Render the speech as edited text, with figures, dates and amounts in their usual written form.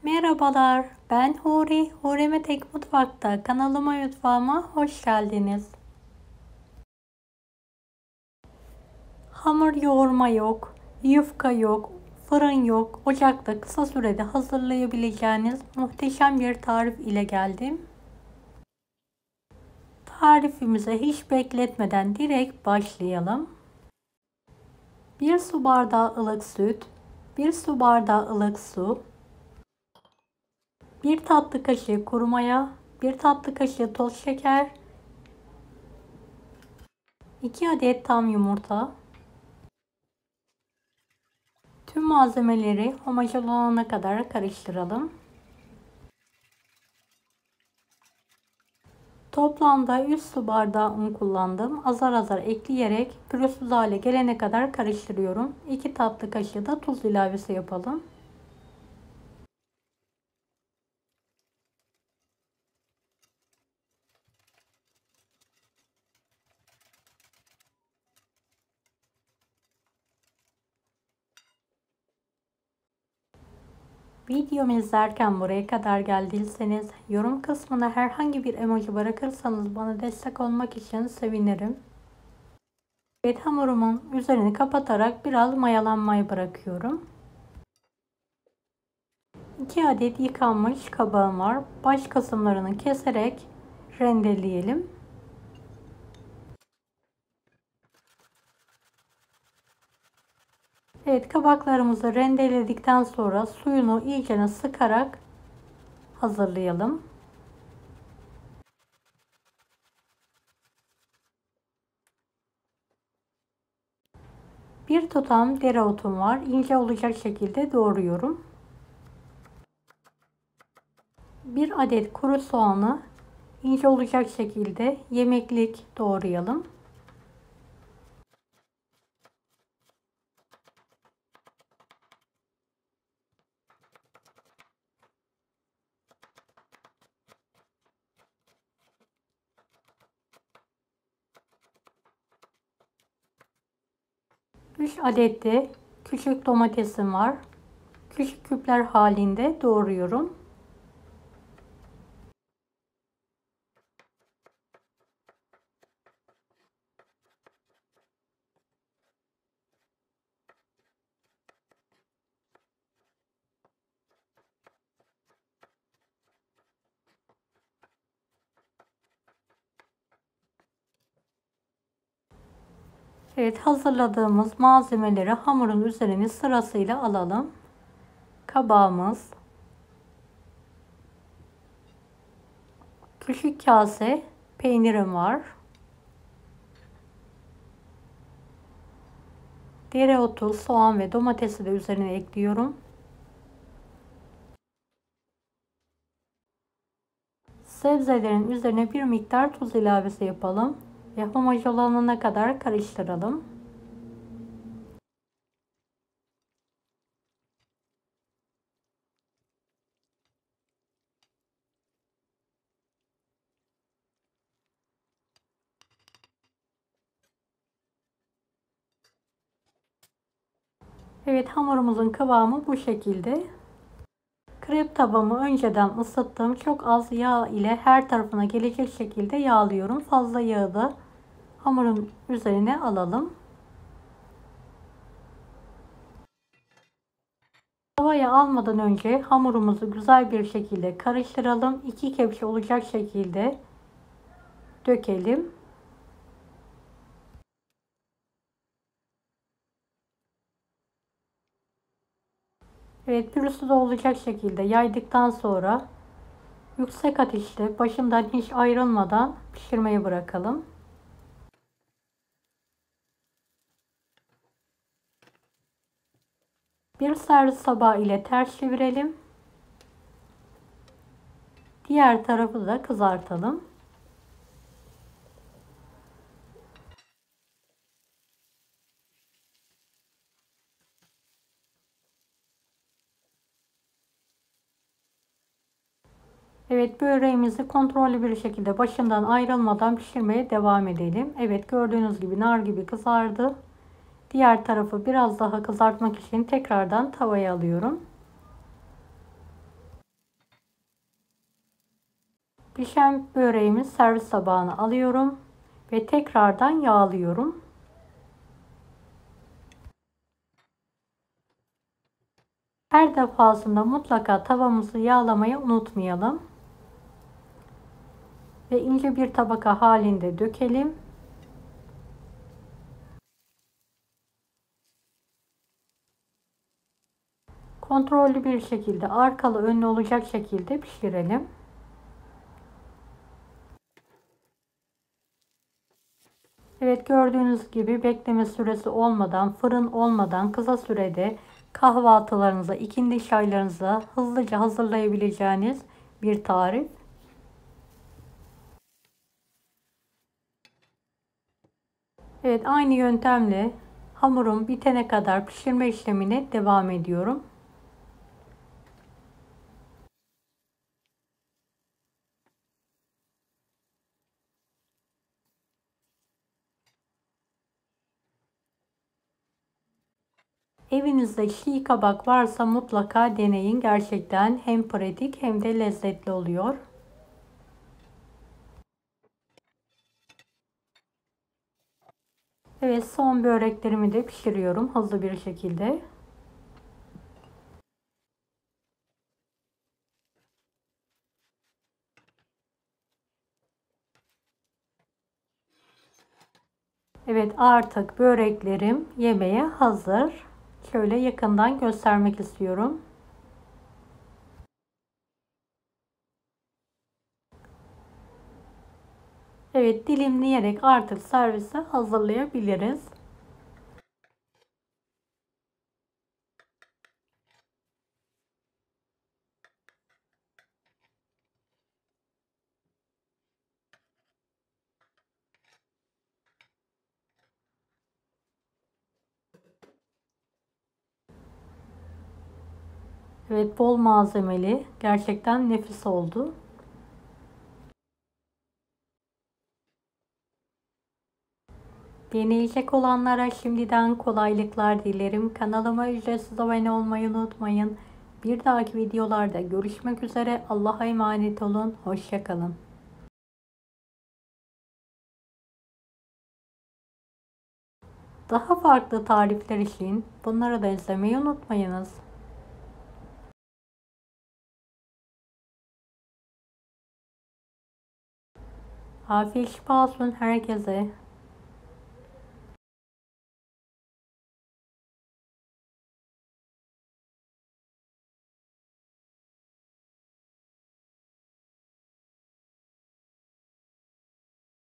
Merhabalar, ben Huri. Huri Tek Mutfak'ta mutfağıma hoş geldiniz. Hamur yoğurma yok, yufka yok, fırın yok. Ocakta kısa sürede hazırlayabileceğiniz muhteşem bir tarif ile geldim. Tarifimize hiç bekletmeden direkt başlayalım. 1 su bardağı ılık süt, 1 su bardağı ılık su, 1 tatlı kaşığı kuru maya, 1 tatlı kaşığı toz şeker, 2 adet tam yumurta. Tüm malzemeleri homojen olana kadar karıştıralım. Toplamda 3 su bardağı un kullandım. Azar azar ekleyerek pürüzsüz hale gelene kadar karıştırıyorum. 2 tatlı kaşığı da tuz ilavesi yapalım. Videomu izlerken buraya kadar geldiyseniz yorum kısmına herhangi bir emoji bırakırsanız bana destek olmak için sevinirim. Evet, hamurumun üzerini kapatarak biraz mayalanmayı bırakıyorum. 2 adet yıkanmış kabağım var. Baş kısımlarını keserek rendeleyelim. Evet, kabaklarımızı rendeledikten sonra suyunu iyicene sıkarak hazırlayalım. Bir tutam dereotum var. İnce olacak şekilde doğruyorum. 1 adet kuru soğanı ince olacak şekilde yemeklik doğrayalım. Üç adet de küçük domatesim var. Küçük küpler halinde doğruyorum. Evet, hazırladığımız malzemeleri hamurun üzerine sırasıyla alalım. Kabağımız, küçük kase peynirim var. Dereotu, soğan ve domatesi de üzerine ekliyorum. Sebzelerin üzerine bir miktar tuz ilavesi yapalım ve homojenolana kadar karıştıralım. Evet, hamurumuzun kıvamı bu şekilde. Krep tavamı önceden ısıttım. Çok az yağ ile her tarafına gelecek şekilde yağlıyorum. Fazla yağı da hamurun üzerine alalım. Tavaya almadan önce hamurumuzu güzel bir şekilde karıştıralım. 2 kepçe olacak şekilde dökelim. Evet, pürüzsüz olacak şekilde yaydıktan sonra yüksek ateşte başından hiç ayrılmadan pişirmeye bırakalım. Bir servis tabağı ile ters çevirelim. Diğer tarafı da kızartalım. Evet, böreğimizi kontrollü bir şekilde başından ayrılmadan pişirmeye devam edelim. Evet, gördüğünüz gibi nar gibi kızardı. Diğer tarafı biraz daha kızartmak için tekrardan tavaya alıyorum. Pişen böreğimi servis tabağına alıyorum ve tekrardan yağlıyorum. Her defasında mutlaka tavamızı yağlamayı unutmayalım. Ve ince bir tabaka halinde dökelim. Kontrollü bir şekilde arkalı önlü olacak şekilde pişirelim. Evet, gördüğünüz gibi bekleme süresi olmadan, fırın olmadan kısa sürede kahvaltılarınıza, ikindi çaylarınıza hızlıca hazırlayabileceğiniz bir tarif. Evet, aynı yöntemle hamurum bitene kadar pişirme işlemine devam ediyorum. Evinizde çiğ kabak varsa mutlaka deneyin. Gerçekten hem pratik hem de lezzetli oluyor. Evet, son böreklerimi de pişiriyorum hızlı bir şekilde. Evet, artık böreklerim yemeğe hazır. Şöyle yakından göstermek istiyorum. Evet, dilimleyerek artık servise hazırlayabiliriz. Evet, bol malzemeli. Gerçekten nefis oldu. Deneyecek olanlara şimdiden kolaylıklar dilerim. Kanalıma ücretsiz abone olmayı unutmayın. Bir dahaki videolarda görüşmek üzere. Allah'a emanet olun. Hoşça kalın. Daha farklı tarifler için bunları da izlemeyi unutmayınız. Afiyet şifa olsun herkese.